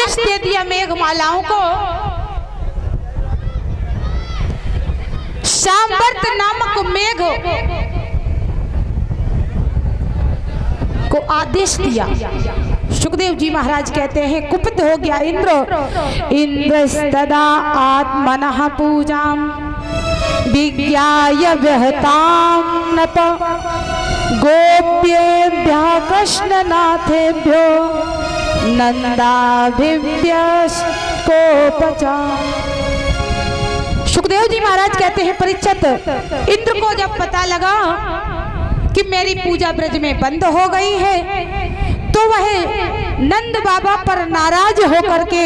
आदेश दे दिया मेघमालाओं को, शांबर्त नामक मेघ को आदेश दिया। सुखदेव जी महाराज कहते हैं कुपित हो गया इंद्रस्तदा आत्मनः पूजां विज्ञाय व्यहतां नप गोप्येभ्यः कृष्णनाथेभ्यो नंदाभिव्यस्कोपचा। सुखदेव जी महाराज कहते हैं परीक्षित, इंद्र को जब पता लगा कि मेरी पूजा ब्रज में बंद हो गई है तो वह नंद बाबा पर नाराज होकर के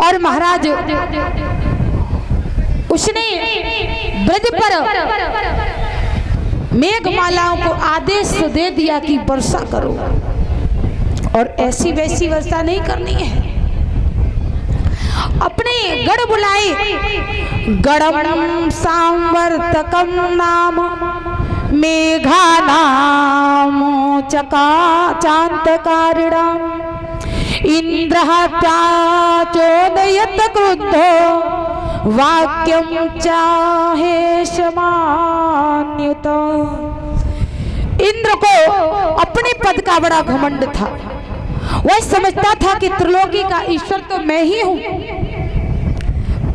और महाराज उसने ब्रज पर मेघमालाओं को आदेश दे दिया कि वर्षा करो, और ऐसी वैसी वर्षा नहीं करनी है। अपने गढ़ बुलाए, गढ़म सांवर्तकम नाम मेघा नाम चका चांतकारिणाम इंद्रः प्राचोदयत क्रुद्धो वाक्यम चाहे समान्युत। इंद्र को अपने पद का बड़ा घमंड था। वह समझता था कि त्रिलोकी का ईश्वर तो मैं ही हूं,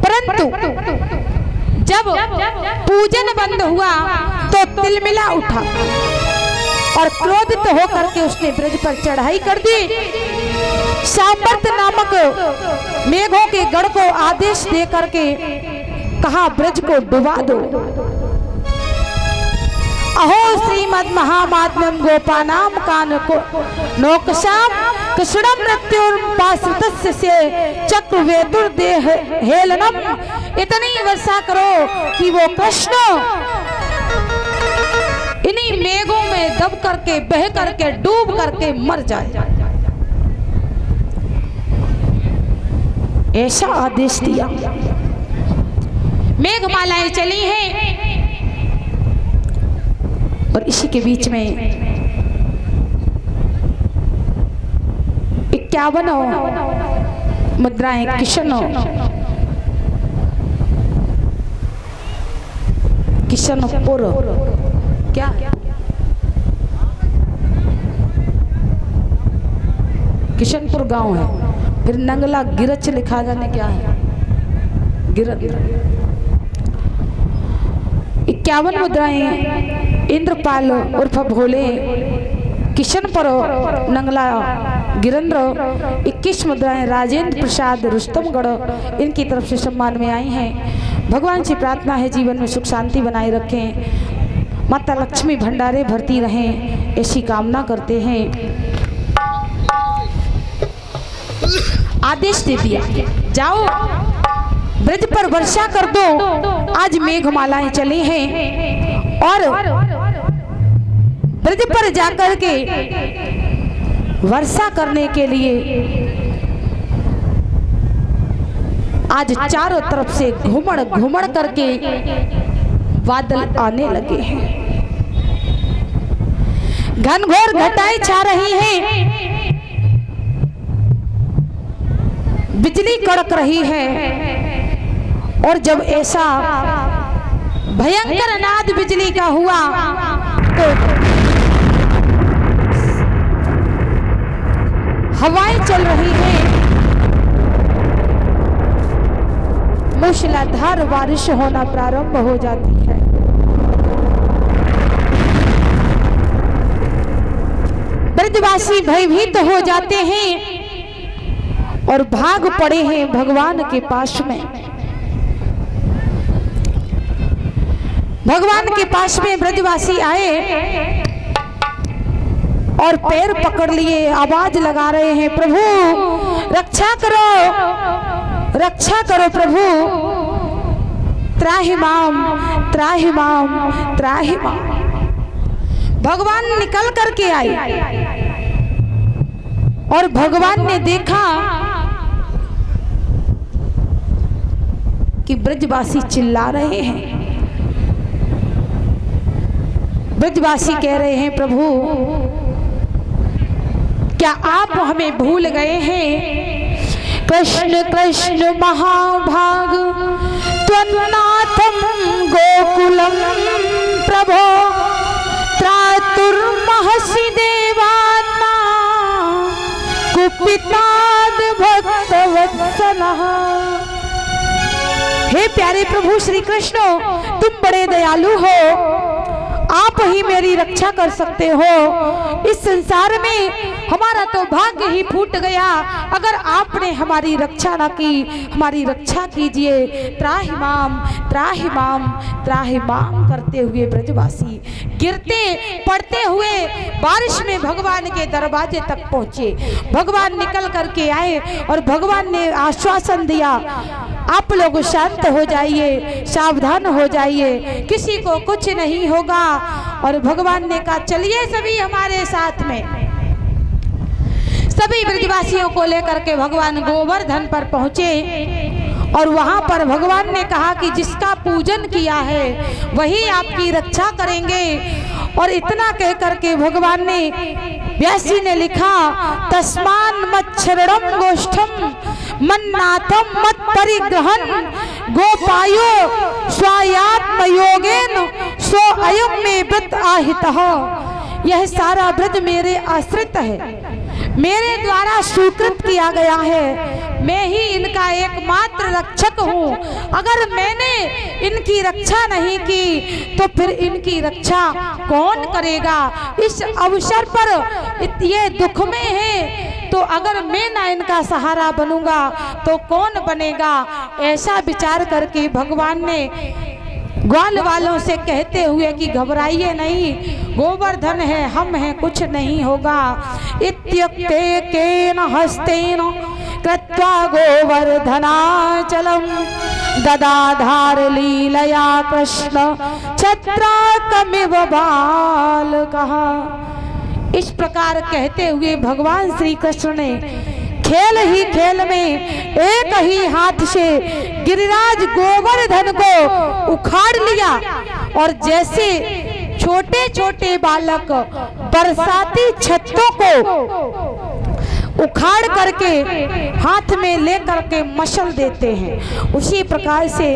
परंतु जब पूजन बंद हुआ तो तिलमिला उठा और क्रोधित होकर के उसने ब्रज पर चढ़ाई कर दी। शांबर्त नामक मेघों के गढ़ को आदेश दे करके कहा ब्रज को डुबा दो। अहो श्रीमद महामात्म्यम गोपानाम कान को नोकशाम कृष्णम मृत्युर्पाश्रितस्य से चक्रवेतुर देह हेलनम। इतनी वर्षा करो कि वो कृष्ण इन्हीं मेघों में दब करके बह करके डूब करके मर जाए। ऐसा आदेश दिया। मेघमालाएं चली हैं और इसी के बीच में 51 मुद्राएं किशनपुर क्या किशनपुर गांव है, फिर नंगला गिरच लिखा जाने क्या है गिरच। 51 मुद्राएं इंद्रपाल उर्फ भोले किशनपुर नंगला गिरेंद्र, 21 मुद्राएं राजेंद्र प्रसाद रुस्तमगढ़ इनकी तरफ से सम्मान में आई हैं। भगवान से प्रार्थना है जीवन में सुख शांति बनाए रखें, माता लक्ष्मी भंडारे भरती रहें, ऐसी कामना करते हैं। आदेश दे दिया जाओ ब्रज पर वर्षा कर दो। आज मेघमालाएं चली हैं और ब्रज पर जाकर के वर्षा करने के लिए आज चारों तरफ से घुमड़ घुमड़ करके बादल आने लगे हैं। घनघोर घटाएं छा रही हैं, बिजली कड़क रही है। और जब ऐसा भयंकर नाद बिजली का हुआ तो हवाएं चल रही हैं, मूसलाधार बारिश होना प्रारंभ हो जाती है। ब्रजवासी भयभीत हो जाते हैं और भाग पड़े हैं भगवान के पास में। भगवान के पास में ब्रजवासी आए और पैर पकड़ लिए, आवाज लगा रहे हैं, प्रभु रक्षा करो, रक्षा करो प्रभु, त्राहिमाम त्राहिमाम त्राहिमाम। भगवान निकल करके आए और भगवान ने देखा कि ब्रजवासी चिल्ला रहे हैं। ब्रजवासी कह रहे हैं, प्रभु क्या आप हमें भूल गए हैं? कृष्ण कृष्ण महाभाग त्वन्नाथम गोकुलम प्रभो त्रातुर्महसि देवात्मा कुपिताद भक्तवत्सलः। हे प्यारे प्रभु श्री कृष्ण, तुम बड़े दयालु हो, आप ही मेरी रक्षा कर सकते हो। इस संसार में हमारा तो भाग्य ही फूट गया अगर आपने हमारी रक्षा ना की। हमारी रक्षा कीजिए। त्राहिमाम त्राहिमाम त्राहिमाम करते हुए ब्रजवासी गिरते पड़ते हुए बारिश में भगवान के दरवाजे तक पहुंचे। भगवान निकल करके आए और भगवान ने आश्वासन दिया, आप लोग शांत हो जाइए, सावधान हो जाइए, किसी को कुछ नहीं होगा। और भगवान ने कहा चलिए सभी हमारे साथ में। सभी ब्रजवासियों को लेकर के भगवान गोवर्धन पर पहुंचे और वहां पर भगवान ने कहा कि जिसका पूजन किया है वही आपकी रक्षा करेंगे। और इतना कह करके भगवान ने, व्यासी ने लिखा, तस्मान मच्छरणम गोष्ठम मन्नाथम मत परिग्रहण गोपायो स्वायात्म योगेन सो अयम में व्रत आहितः। यह सारा ब्रज मेरे आश्रित है, मेरे द्वारा स्वीकृत किया गया है। मैं ही इनका एकमात्र रक्षक हूँ। अगर मैंने इनकी रक्षा नहीं की तो फिर इनकी रक्षा कौन करेगा? इस अवसर पर ये दुख में है तो अगर मैं ना इनका सहारा बनूंगा तो कौन बनेगा? ऐसा विचार करके भगवान ने ग्वाल वालों से कहते हुए कि घबराइए नहीं, गोवर्धन है, हम हैं, कुछ नहीं होगा। इत्युक्ते केन हस्तेन कृत्वा गोवर्धनाचलम ददाधार लीलया कृष्ण छत्राकमिव बालकः। इस प्रकार कहते हुए भगवान श्री कृष्ण ने खेल ही खेल में एक ही हाथ से गिरिराज गोवर्धन को उखाड़ लिया और जैसे छोटे छोटे बालक बरसाती छत्तों को उखाड़ करके हाथ में लेकर के मशल देते हैं, उसी प्रकार से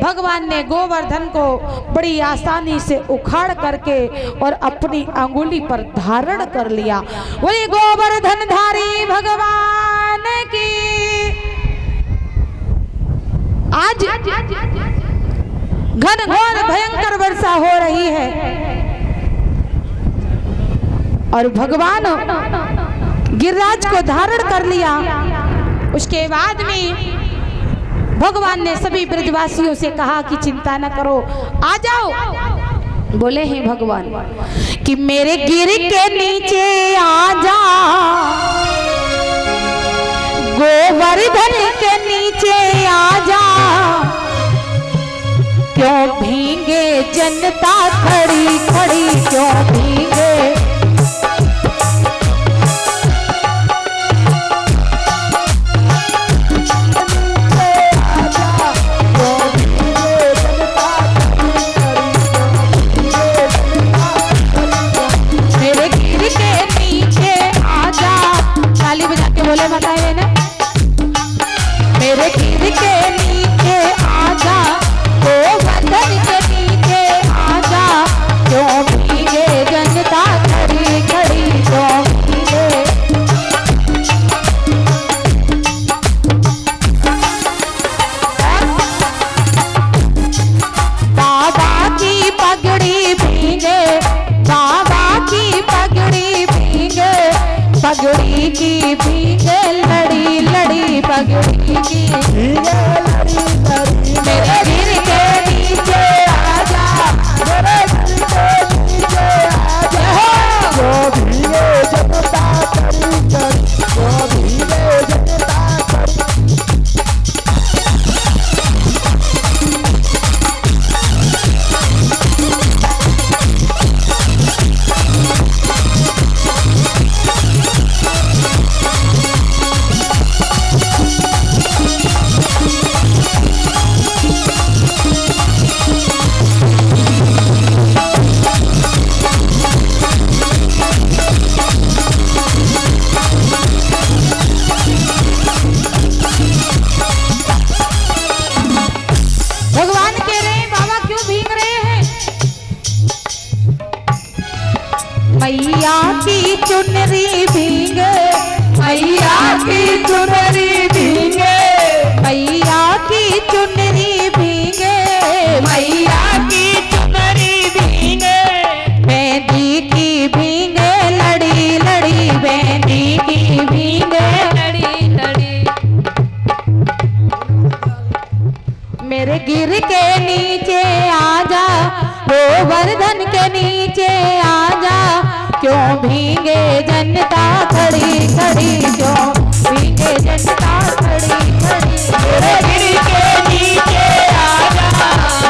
भगवान ने गोवर्धन को बड़ी आसानी से उखाड़ करके और अपनी अंगुली पर धारण कर लिया। वही गोवर्धन धारी भगवान की आज घनघोर भयंकर वर्षा हो रही है और भगवान गिरिराज को धारण कर लिया। उसके बाद में भगवान ने सभी ब्रजवासियों से कहा कि चिंता न करो, आ जाओ। बोले हैं भगवान कि मेरे गिर के नीचे आ जा, गोवर्धन के नीचे आ जा, क्यों भीगे जनता खड़ी खड़ी, क्यों भीगे बोले बताए ना, मेरे गिर के नीचे आजा, गोवर्धन के नीचे आजा, क्यों भीगे जनता खड़ी खड़ी, क्यों भीगे। बाबा की पगड़ी भीगे, बाबा की पगड़ी भीगे, पगड़ी की भीगे लड़ी लड़ी, पगड़ी की भीगे लड़ी लड़ी। मेरे गिर के नीचे आजा, मेरे गिर के नीचे आजा, जो भीगे जनता करी करी, जो भीगे जनता करी। मैया की चुनरी भीगे, मैया की चुनरी भीगे, मैया की चुनरी भीगे, मैया की चुनरी भीगे, मेहंदी की भीगे लड़ी लड़ी, मेहंदी की भीगे लड़ी लड़ी। मेरे गिर के नीचे आजा, गोवर्धन के नीचे आजा, क्यों भीगे जनता खड़ी खड़ी, क्यों भीगे जनता खड़ी खड़ी। मेरे गिर के नीचे आजा,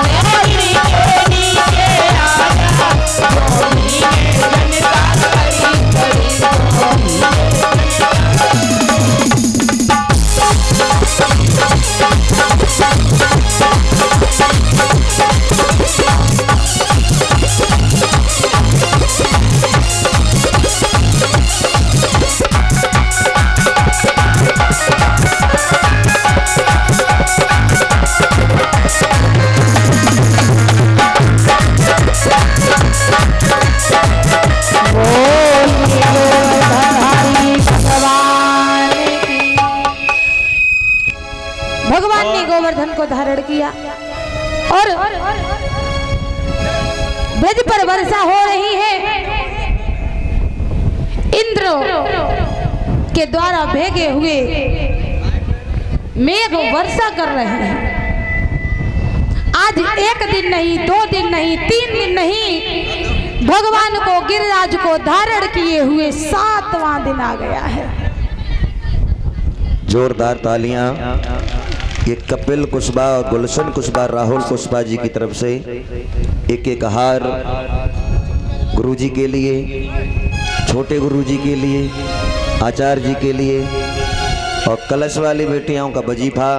मेरे गिर के नीचे आजा, क्यों भीगे जनता खड़ी खड़ी, क्यों भीगे भगवान ने गोवर्धन को धारण किया और ब्रज पर वर्षा हो रही है। इंद्र के द्वारा भेजे हुए मेघ वर्षा कर रहे हैं। आज एक दिन नहीं, 2 दिन नहीं, 3 दिन नहीं, भगवान को गिरिराज को धारण किए हुए 7वां दिन आ गया है। जोरदार तालियां ये कपिल कुशबा और गुलशन कुशबा राहुल कुशबा जी की तरफ से एक एक हार गुरुजी के लिए, छोटे गुरुजी के लिए, आचार्य जी के लिए और कलश वाली बेटियों का वजीफा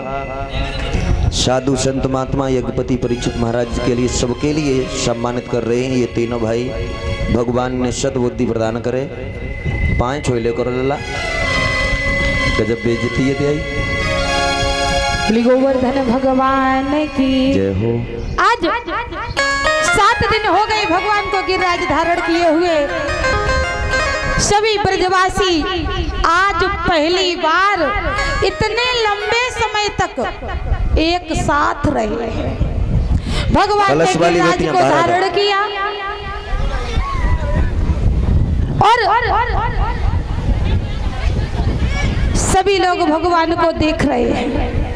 साधु संत महात्मा यज्ञपति परीक्षित महाराज के लिए, सबके लिए सम्मानित कर रहे हैं। ये तीनों भाई भगवान ने सद्बुद्धि प्रदान करे। 5 छोले करो लला गजब बेइज्जती है आई। गोवर्धन भगवान की जय हो। आज 7 दिन हो गए भगवान को गिरिराज धारण किए हुए। सभी ब्रजवासी आज पहली बार इतने लंबे समय तक एक साथ रहे हैं। भगवान ने गिरिराज को धारण किया और सभी लोग भगवान को देख रहे हैं।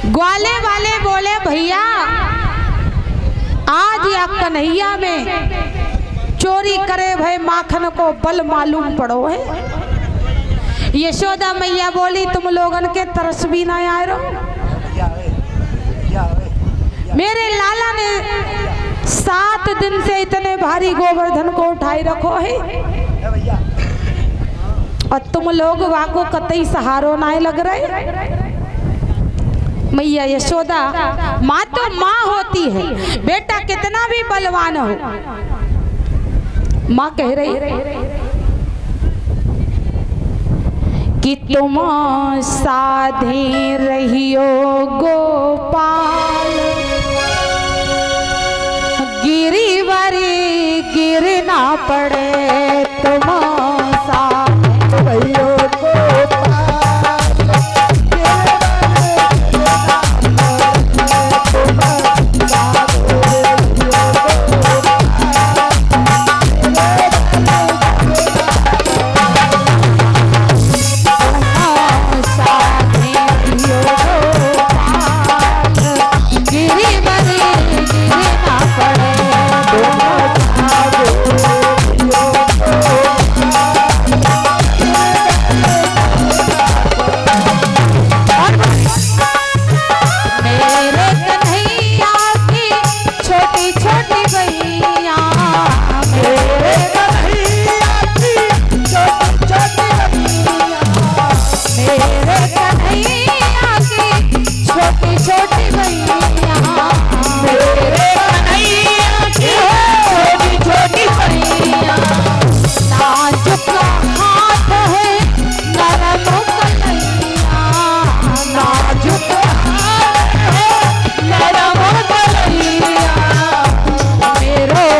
ग्वाले वाले बोले भैया आज या कन्हैया में चोरी करे भाई माखन को बल मालूम पड़ो है। यशोदा मैया बोली तुम लोगन के तरस भी ना आए रहो। मेरे लाला ने 7 दिन से इतने भारी गोवर्धन को उठाई रखो है और तुम लोग वाको कतई सहारो ना लग रहे। मैया यशोदा माँ तो माँ होती है, बेटा कितना भी बलवान हो। माँ कह रही कि तुम साधे रहियो गोपाल, गिरिवरी गिर ना पड़े, तुम साधे रहियो मेरो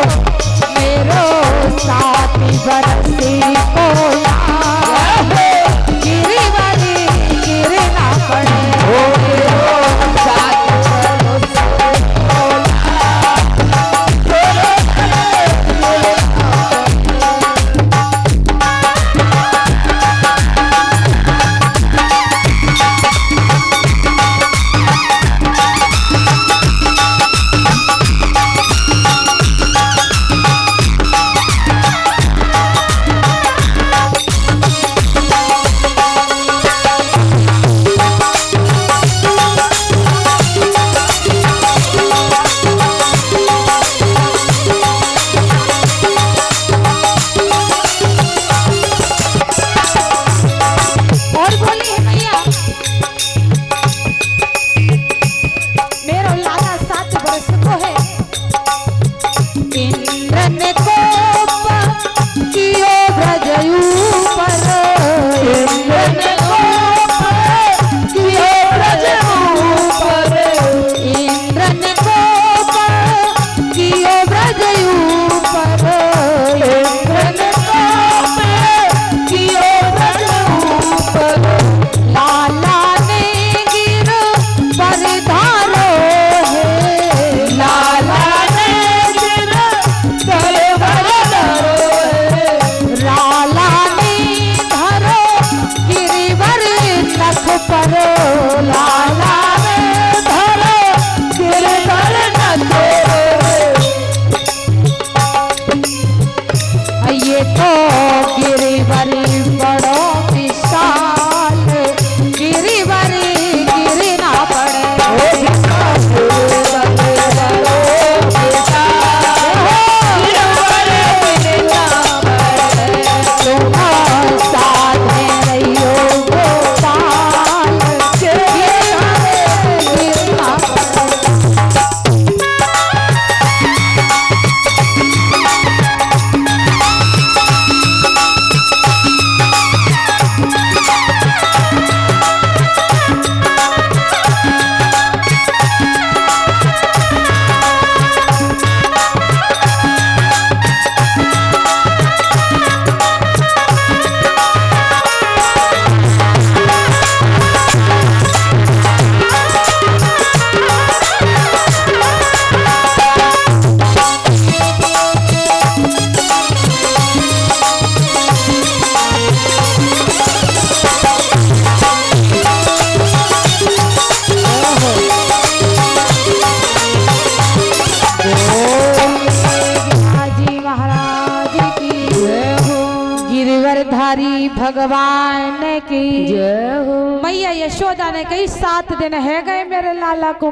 भगवान की जय हो। मैया यशोदा ने कही 7 दिन है गए मेरे लाला को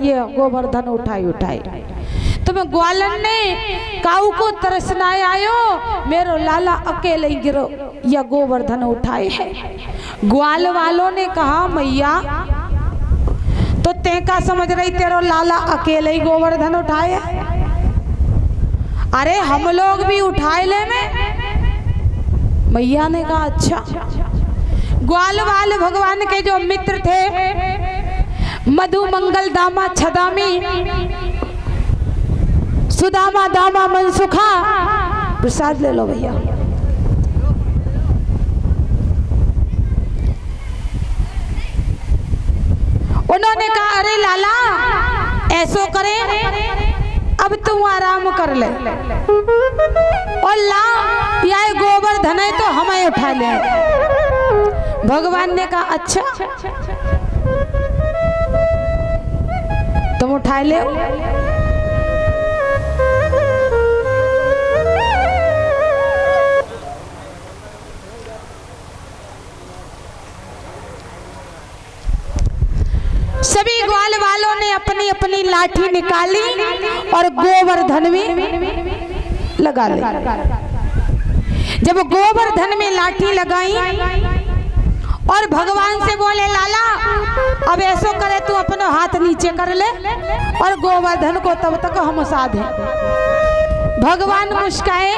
ये गोवर्धन उठाई उठाई। तुम्हें ग्वालन ने काऊ को तरसनाए आयो, मेरो लाला अकेले ही गिरो या गोवर्धन उठाए है। ग्वाल वालों ने कहा मैया तो ते का समझ रही तेरो लाला अकेले ही गोवर्धन उठाए है? अरे हम लोग भी उठाए ले में। मैया ने कहा अच्छा। ग्वाल वाल भगवान के जो मित्र थे, मधु मंगल दामा छदामी, सुदामा दामा मनसुखा, प्रसाद ले लो भैया। उन्होंने कहा अरे लाला ऐसो करे, अब तू आराम कर ले और ला या गोवर्धन है तो हमें उठा ले। भगवान ने कहा अच्छा तुम उठा ले। सभी ग्वाल वालों ने अपनी अपनी लाठी निकाली और गोवर्धन में लगा ली। जब गोवर्धन में लाठी लगाई और भगवान से बोले लाला अब ऐसो करे तू अपना हाथ नीचे कर ले और गोवर्धन को तब तक हम साधे। भगवान मुस्काए